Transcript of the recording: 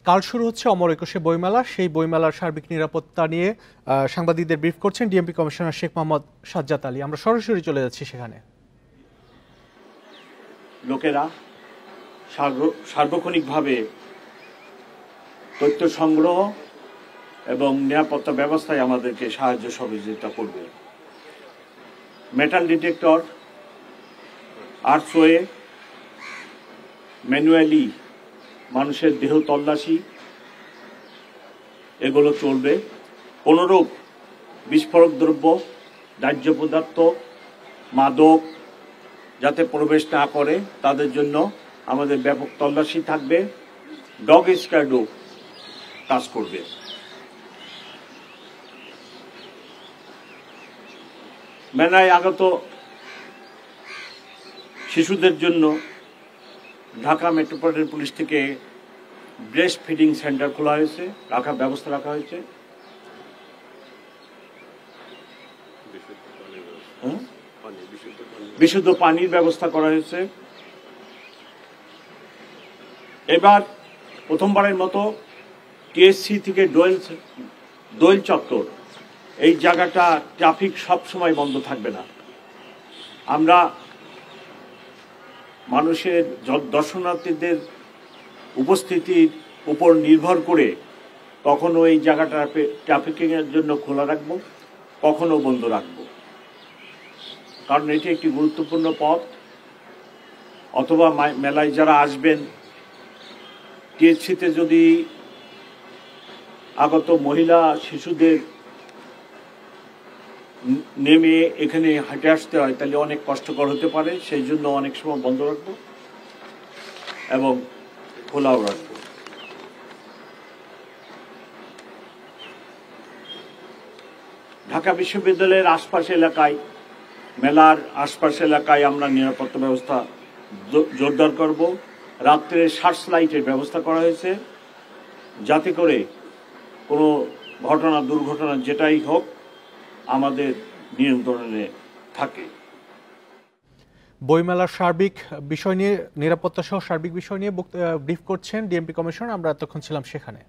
কাল শুরু হচ্ছে অমর একুশে বইমেলা। সেই বইমেলার সার্বিক নিরাপত্তা নিয়ে সাংবাদিকদের ব্রিফ করছেন ডিএমপি কমিশনার শেখ মোহাম্মদ সাজ্জাদ আলী। আমরা সরাসরি চলে যাচ্ছি সেখানে। লোকেরা সার্বক্ষণিকভাবে তথ্য সংগ্রহ এবং নিরাপত্তা ব্যবস্থায় আমাদেরকে সাহায্য সহযোগিতা করবে। মেটাল ডিটেক্টর, আর্থওয়ে, ম্যানুয়ালি মানুষের দেহ তল্লাশি এগুলো চলবে। কোনোরূপ বিস্ফোরক দ্রব্য, দাহ্য পদার্থ, মাদক যাতে প্রবেশ না করে তাদের জন্য আমাদের ব্যাপক তল্লাশি থাকবে। ডগ স্কোয়াডও কাজ করবে। মেলায় আগত শিশুদের জন্য ঢাকা মেট্রোপলিটন পুলিশ থেকে ব্রেস্ট ফিডিং সেন্টার খোলা হয়েছে, ব্যবস্থা রাখা হয়েছে। বিশুদ্ধ পানির ব্যবস্থা করা হয়েছে। এবার প্রথমবারের মতো টিএসসি থেকে দোয়েল চত্বর এই জায়গাটা ট্রাফিক সব সময় বন্ধ থাকবে না। আমরা মানুষের দর্শনার্থীদের উপস্থিতির উপর নির্ভর করে কখনো এই জায়গাটা ট্রাফিকিং এর জন্য খোলা রাখবো, কখনো বন্ধ রাখবো। কারণ এটি একটি গুরুত্বপূর্ণ পথ। অথবা মেলায় যারা আসবেন টিএসসিতে যদি আগত মহিলা শিশুদের নেমে এখানে হাঁটে আসতে হয় তাহলে অনেক কষ্টকর হতে পারে। সেই জন্য অনেক সময় বন্ধ রাখবো এবং খোলাও রাখবো। ঢাকা বিশ্ববিদ্যালয়ের আশপাশ এলাকায়, মেলার আশপাশ এলাকায় আমরা নিরাপত্তা ব্যবস্থা জোরদার করব। রাত্রে সার্চ লাইটের ব্যবস্থা করা হয়েছে যাতে করে কোনো দুর্ঘটনা যেটাই হোক আমাদের নিয়ন্ত্রণে থাকে। বইমেলার সার্বিক বিষয় নিয়ে, নিরাপত্তা সহ সার্বিক বিষয় নিয়ে ব্রিফ করছেন ডিএমপি কমিশনার। আমরা এতক্ষণ ছিলাম সেখানে।